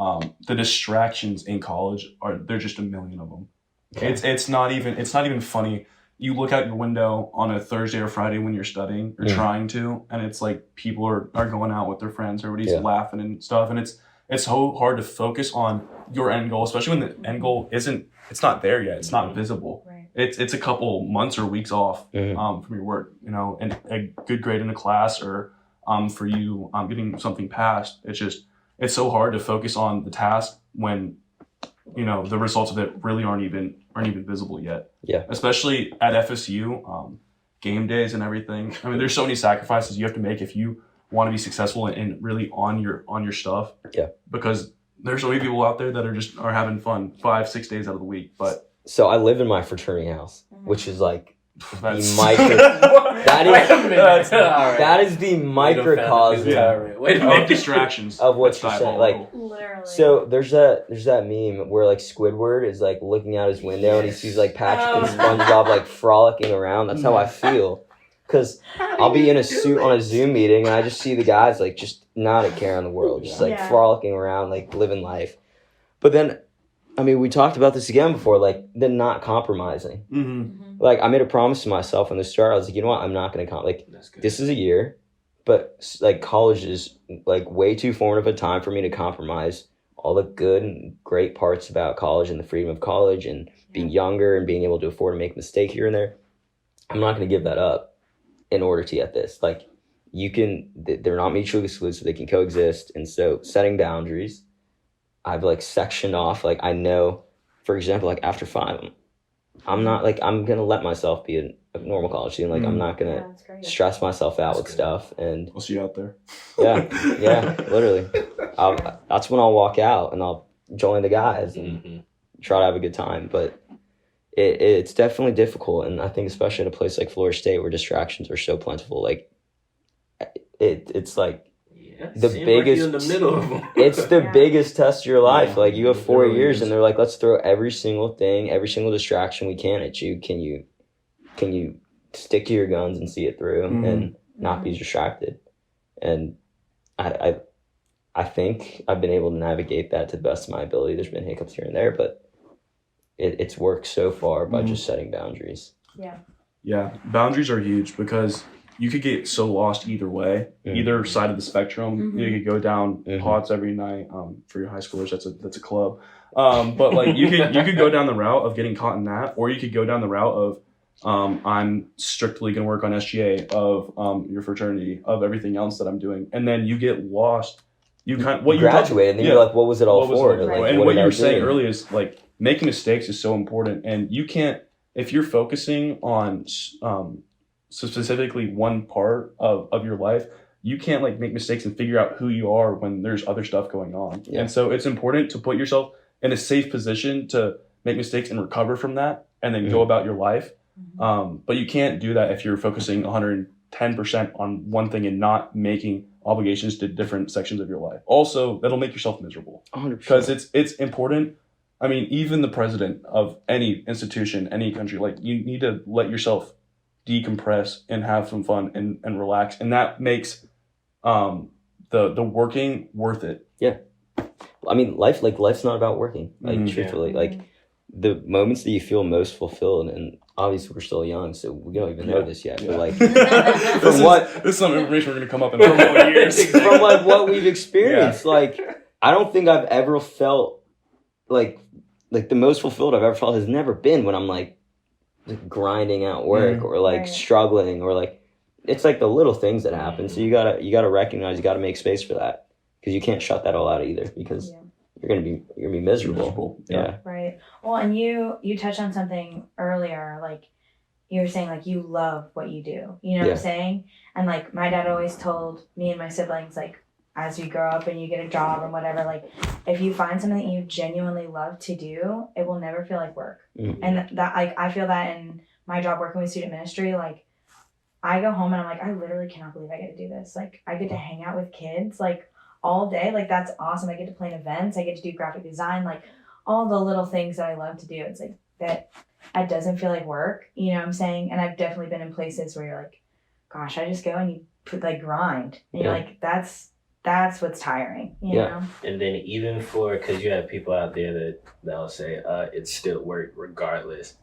the distractions in college they're just a million of them. Okay. It's not even funny. You look out your window on a Thursday or Friday when you're studying or trying to, and it's like people are going out with their friends, everybody's laughing and stuff, and it's so hard to focus on your end goal, especially when the end goal it's not there yet, it's not visible. Right. It's a couple months or weeks off from your work, and a good grade in a class or for you getting something passed. It's so hard to focus on the task when the results of it really aren't even visible yet. Yeah. Especially at FSU, game days and everything. I mean, there's so many sacrifices you have to make if you want to be successful and really on your stuff. Yeah. Because there's so many people out there that are having fun 5-6 days out of the week. But so I live in my fraternity house, which is like that is the microcosm of distractions of what you're saying. Like, literally. So there's that meme where like Squidward is like looking out his window and he sees like Patrick and SpongeBob like frolicking around. That's how I feel, because I'll be in a suit on a Zoom meeting and I just see the guys like just not a care in the world, just like frolicking around, like living life. But then, I mean, we talked about this again before, like then not compromising. Like I made a promise to myself in the start. I was like, you know what? I'm not going to this is a year. But like college is like way too formative a time for me to compromise all the good and great parts about college and the freedom of college and being younger and being able to afford to make a mistake here and there. I'm not going to give that up in order to get this. Like they're not mutually exclusive. They can coexist. And so setting boundaries, I've like sectioned off. Like I know, for example, like after 5, I'm not like, I'm going to let myself be a normal college student. Like I'm not going to stress myself out with stuff. And I'll see you out there. Yeah, literally. That's when I'll walk out and I'll join the guys and try to have a good time. But it's definitely difficult. And I think especially in a place like Florida State where distractions are so plentiful, like it's like the biggest, like in the middle of them. It's the biggest test of your life. Like you have 4 years and they're like, let's throw every single thing, every single distraction we can at you. Can you stick to your guns and see it through and not be distracted? And I think I've been able to navigate that to the best of my ability. There's been hiccups here and there, but it's worked so far by just setting boundaries. Yeah, boundaries are huge because you could get so lost either way, either side of the spectrum. You could go down pots every night. For your high schoolers, that's a club. But like you could go down the route of getting caught in that, or you could go down the route of I'm strictly going to work on SGA, of your fraternity, of everything else that I'm doing, and then you get lost. You graduate, and then you're like, what was it all for? Like, and what you were saying earlier is like making mistakes is so important, and you can't, if you're focusing on specifically one part of your life, you can't like make mistakes and figure out who you are when there's other stuff going on. And so it's important to put yourself in a safe position to make mistakes and recover from that, and then go about your life. But you can't do that if you're focusing 110% on one thing and not making obligations to different sections of your life. Also, that'll make yourself miserable. 100%. Because it's important. I mean, even the president of any institution, any country, like you need to let yourself decompress and have some fun and relax. And that makes the working worth it. Yeah. I mean, life's not about working. Like truthfully, like the moments that you feel most fulfilled, and obviously we're still young, so we don't even know this yet. But like, this is some information we're going to come up in a couple of years. From like what we've experienced, like I don't think I've ever felt like the most fulfilled I've ever felt has never been when I'm like grinding out work or like struggling, or like it's like the little things that happen. So you gotta recognize, you gotta make space for that, because you can't shut that all out either, because you're gonna be miserable. Yeah. Right. Well, and you touched on something earlier, like you were saying like you love what you do. You know what I'm saying? And like my dad always told me and my siblings, like as you grow up and you get a job or whatever, like if you find something that you genuinely love to do, it will never feel like work. And that, like, I feel that in my job working with student ministry, like I go home and I'm like, I literally cannot believe I get to do this. Like I get to hang out with kids like all day. Like that's awesome. I get to plan events. I get to do graphic design, like all the little things that I love to do. It's like that it doesn't feel like work, you know what I'm saying? And I've definitely been in places where you're like, gosh, I just go and you put like grind. And you're like, that's what's tiring, you know? And then even because you have people out there that'll say it's still work regardless.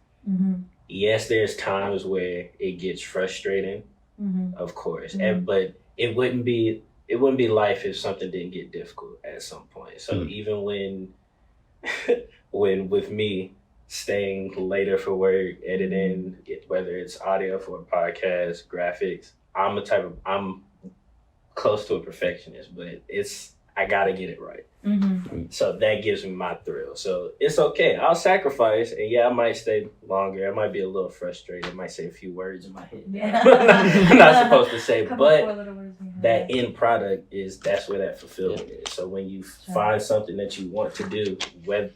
Yes, there's times where it gets frustrating, of course, but it wouldn't be life if something didn't get difficult at some point. So even when with me staying later for work, editing, whether it's audio for a podcast, graphics, I'm close to a perfectionist, but I gotta get it right. So that gives me my thrill. So it's okay. I'll sacrifice, and I might stay longer. I might be a little frustrated. I might say a few words in my head. I'm not supposed to say, but that end product that's where that fulfillment is. So when you find something that you want to do, whether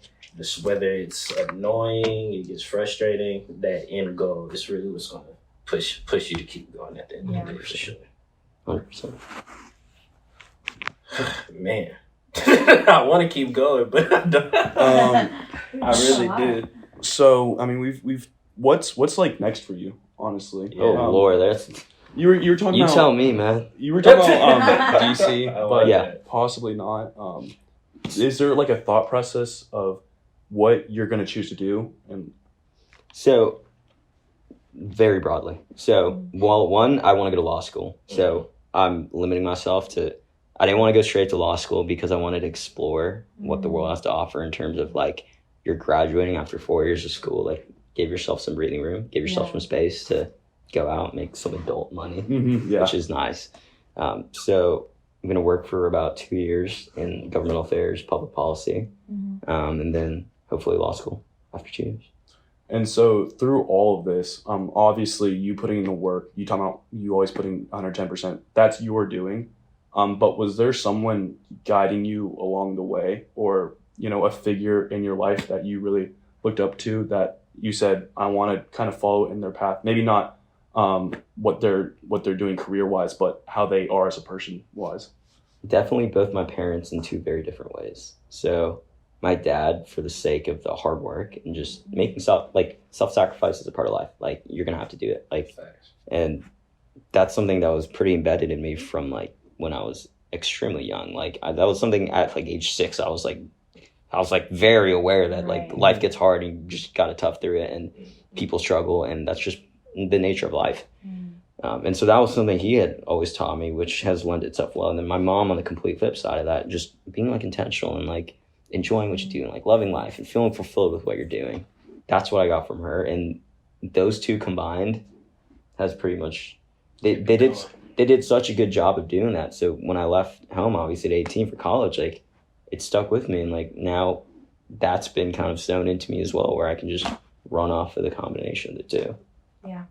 it's annoying, it gets frustrating, that end goal is really what's gonna push you to keep going at the end of the day, for sure. 100%. Man, I want to keep going, but I don't. I really do. So, I mean, we've what's like next for you, honestly? Oh Lord, that's you were talking. You tell me, man. You were talking about DC, but yeah, possibly not. Is there like a thought process of what you're going to choose to do? And so, very broadly. So, well, one, I want to go to law school. So I'm limiting myself to, I didn't want to go straight to law school because I wanted to explore what the world has to offer in terms of like, you're graduating after 4 years of school, like give yourself some breathing room, give yourself some space to go out and make some adult money, which is nice. So I'm going to work for about 2 years in governmental affairs, public policy, and then hopefully law school after 2 years. And so through all of this, obviously you putting in the work, you talking about you always putting 110%, that's your doing. But was there someone guiding you along the way, or, you know, a figure in your life that you really looked up to that you said, I want to kind of follow in their path? Maybe not what they're doing career wise, but how they are as a person wise. Definitely both my parents in two very different ways. So my dad, for the sake of the hard work and just making self-sacrifice is a part of life. Like, you're going to have to do it. Like, and that's something that was pretty embedded in me from like when I was extremely young. Like that was something at like age 6, I was like very aware that like life gets hard and you just got to tough through it, and people struggle, and that's just the nature of life. And so that was something he had always taught me, which has lent itself well. And then my mom, on the complete flip side of that, just being like intentional and like enjoying what you do and like loving life and feeling fulfilled with what you're doing. That's what I got from her. And those two combined has pretty much, they did such a good job of doing that. So when I left home, obviously at 18 for college, like it stuck with me. And like now that's been kind of sewn into me as well, where I can just run off of the combination of the two. Yeah.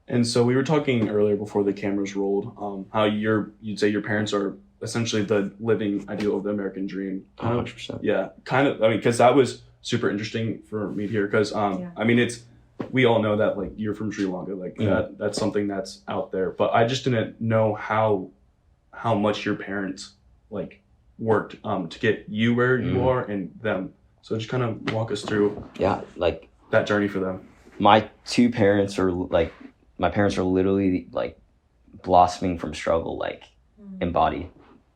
And so we were talking earlier before the cameras rolled, how you'd say your parents are essentially the living ideal of the American dream. 100%. Yeah, kind of. I mean, because that was super interesting for me to hear. Because I mean, we all know that like you're from Sri Lanka, like that's something that's out there. But I just didn't know how much your parents like worked to get you where you are and them. So just kind of walk us through like that journey for them. My parents are literally like blossoming from struggle, like embodied.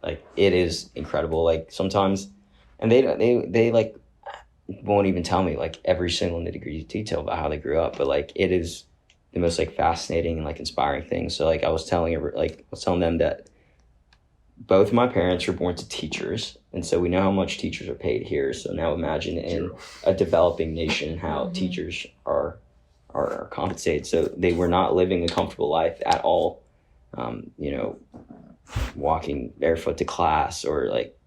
Like it is incredible. Like sometimes, and they like won't even tell me like every single nitty-gritty detail about how they grew up, but like it is the most like fascinating and like inspiring thing. So like I was telling them that both my parents were born to teachers, and so we know how much teachers are paid here. So now imagine in a developing nation how teachers are compensated. So they were not living a comfortable life at all. You know, walking barefoot to class, or like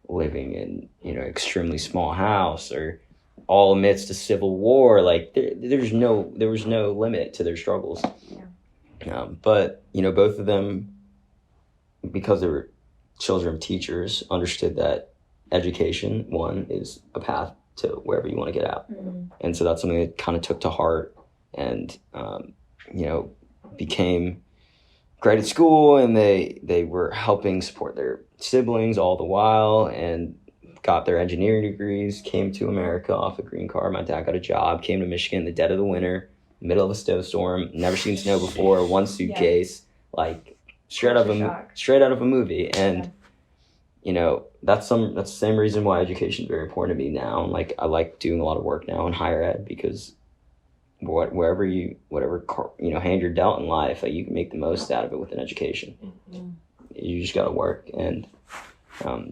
living in, you know, extremely small house, or all amidst a civil war. Like there was no limit to their struggles. But you know, both of them, because they were children of teachers, understood that education, one, is a path to wherever you want to get out. And so that's something they kind of took to heart, and you know, became great at school, and they were helping support their siblings all the while, and got their engineering degrees, came to America off a green card. My dad got a job, came to Michigan in the dead of the winter, middle of a snowstorm, never seen snow before, one suitcase, like straight out of a movie. And you know, that's the same reason why education is very important to me now. And like I like doing a lot of work now in higher ed, because whatever hand you're dealt in life, like, you can make the most out of it with an education. You just got to work. And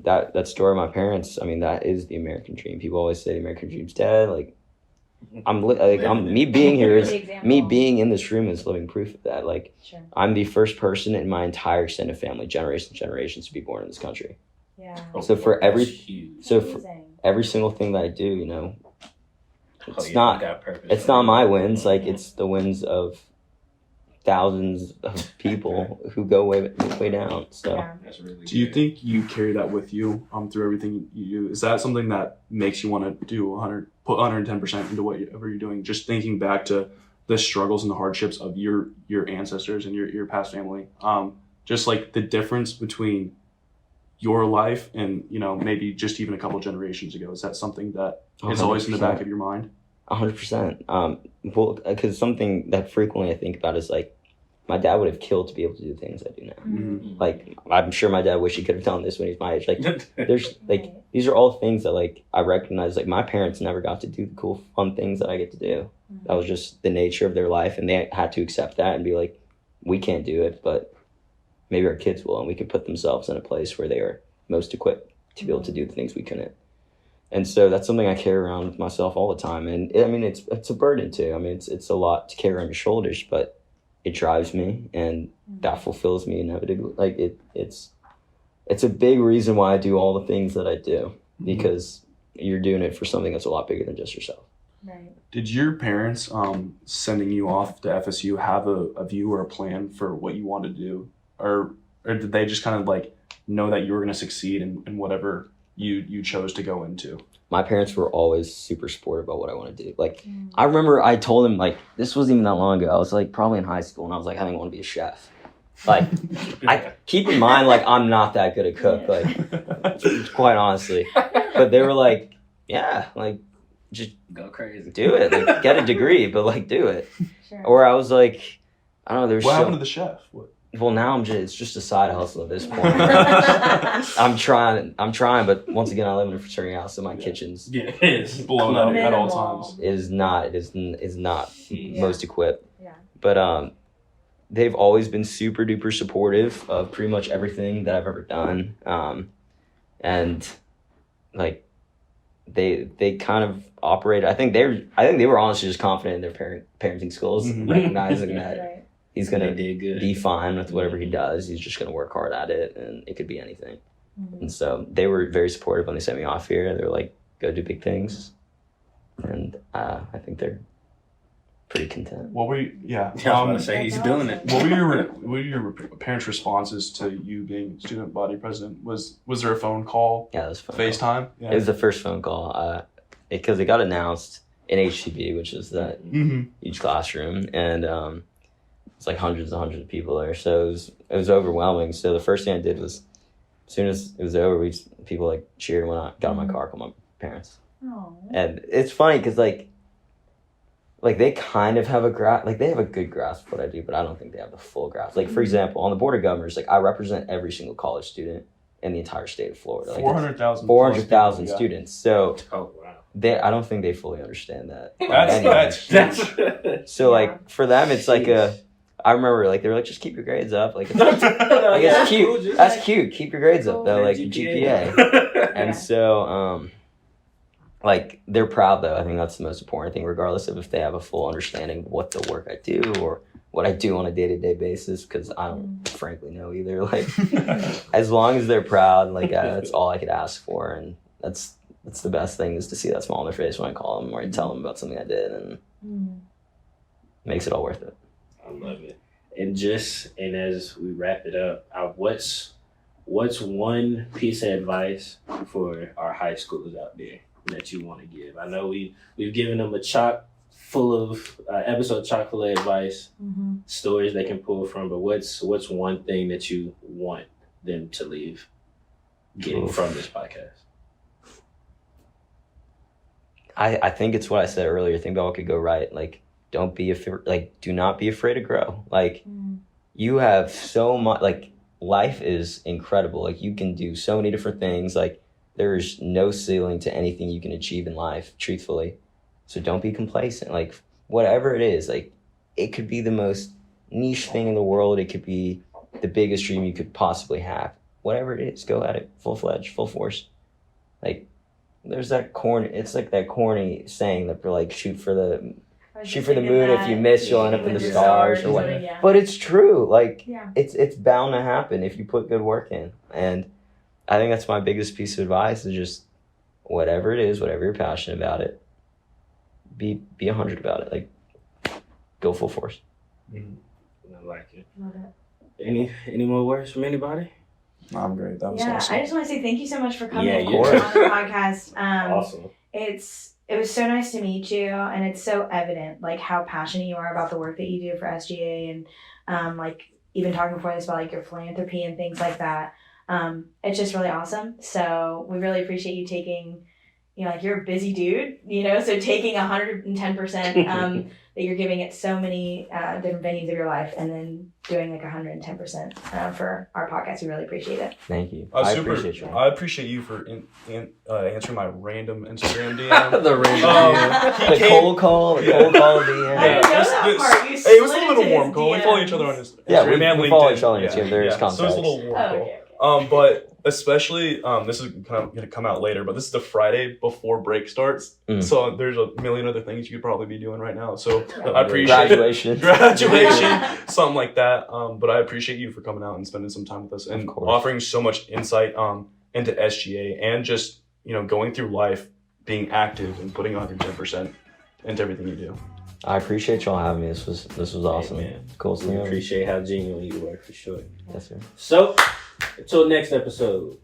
that story of my parents, I mean, that is the American dream. People always say the American dream's dead. Like me being here is me being in this room is living proof of that. Like I'm the first person in my entire extended family, generations to be born in this country. So for every single thing that I do, you know, it's not my wins. Like it's the wins of thousands of people who go way down. So do you think you carry that with you through everything you do? Is that something that makes you want to do put 110% into whatever you're doing? Just thinking back to the struggles and the hardships of your ancestors and your past family, just like the difference between your life and, you know, maybe just even a couple generations ago. Is that something that is always in the back of your mind? 100%. Well, because something that frequently I think about is like, my dad would have killed to be able to do the things I do now. Like, I'm sure my dad wished he could have done this when he's my age. Like, there's like, these are all things that like I recognize. Like, my parents never got to do the cool, fun things that I get to do. That was just the nature of their life, and they had to accept that and be like, we can't do it, but maybe our kids will, and we can put themselves in a place where they are most equipped to be able to do the things we couldn't. And so that's something I carry around with myself all the time. And it's a burden too. I mean, it's a lot to carry on your shoulders, but it drives me and that fulfills me inevitably. Like it's a big reason why I do all the things that I do, because you're doing it for something that's a lot bigger than just yourself. Right. Did your parents sending you off to FSU have a view or a plan for what you wanted to do? Or did they just kind of like know that you were going to succeed in whatever you chose to go into? My parents were always super supportive about what I want to do. Like, I remember I told them, like, this wasn't even that long ago. I was like probably in high school, and I was like, I think I want to be a chef. Like, I keep in mind, like, I'm not that good at cook, like, quite honestly. But they were like, yeah, like, just Go crazy. do it. Like, get a degree, but like, do it. Sure. Or I was like, I don't know. There's What happened to the chef? What? Well, now it's just a side hustle at this point. I'm trying, but once again, I live in a fraternity house, so my kitchen's it's Blown up at all Minimal. times. is not most equipped. Yeah. But they've always been super duper supportive of pretty much everything that I've ever done. And like they kind of operate. I think they were honestly just confident in their parenting skills, recognizing that Right. he's They gonna did good. be fine with whatever he does. He's just gonna work hard at it, and it could be anything. Mhm. And so they were very supportive when they sent me off here. They were like, "Go do big things," and I think they're pretty content. What were you, yeah. I was about to say, he's That's doing awesome. it. What were your parents' responses to you being student body president? Was there a phone call, Yeah, it was fun. FaceTime? It was the first phone call because it got announced in HCB, which is that huge classroom, and it's like hundreds and hundreds of people there. So it was overwhelming. So the first thing I did was, as soon as it was over, people like cheered when I got in my car, called my parents. Oh. And it's funny because like they kind of have they have a good grasp of what I do, but I don't think they have the full grasp. Like, for example, on the Board of Governors, like I represent every single college student in the entire state of Florida. Like 400,000 students. So Oh wow. I don't think they fully understand that. That's That's So like for them, it's like I remember like they were like, just keep your grades up. Like it's, like, like it's cute. That's cute. Keep your grades up though, like your GPA. And so like they're proud though. I think that's the most important thing, regardless of if they have a full understanding of what the work I do or what I do on a day-to-day basis, because I don't frankly know either. Like as long as they're proud, like that's all I could ask for, and that's the best thing, is to see that smile on their face when I call them or I tell them about something I did, and makes it all worth it. I love it. And as we wrap it up, what's one piece of advice for our high schoolers out there that you want to give? I know we've given them a chock full of episode chock full of advice, stories they can pull from, but what's one thing that you want them to leave getting from this podcast? I think it's what I said earlier. Think about what could go right. Like, don't be afraid. Like, do not be afraid to grow. Like, you have so much. Like, life is incredible. Like, you can do so many different things. Like, there's no ceiling to anything you can achieve in life, truthfully. So don't be complacent. Like, whatever it is, like, it could be the most niche thing in the world. It could be the biggest dream you could possibly have. Whatever it is, go at it, full-fledged, full force. Like, there's that corny. It's like that corny saying that, like, shoot for the moon. If you miss, you'll end up in the stars or what. Yeah. But it's true. Like, Yeah. it's bound to happen if you put good work in. And I think that's my biggest piece of advice, is just whatever it is, whatever you're passionate about it, be 100 about it. Like, go full force. I like it. Love it. Any more words from anybody? I'm great. That was Yeah, awesome. I just want to say thank you so much for coming Yeah, on of course. the podcast. Awesome. It was so nice to meet you, and it's so evident like how passionate you are about the work that you do for SGA, and like even talking before this about like your philanthropy and things like that. It's just really awesome. So we really appreciate you taking like you're a busy dude, so taking 110% that you're giving it so many different venues of your life, and then doing like 110% for our podcast. We really appreciate it. Thank you. Appreciate you. I appreciate you for answering my random Instagram DM. The random the cold call DM. I didn't know that part. It was a little warm call. We follow each other on Instagram. Yeah, we follow each other on Yeah, Instagram. There's contacts. So it was a little warm call. Okay. But especially, this is kind of going to come out later, but this is the Friday before break starts. So there's a million other things you could probably be doing right now. So I appreciate graduation, something like that. But I appreciate you for coming out and spending some time with us and offering so much insight into SGA and just, going through life, being active and putting 110% into everything you do. I appreciate y'all having me. This was awesome. Hey, man. Cool. We appreciate how genuine you were, for sure. Yes, sir. So, until next episode.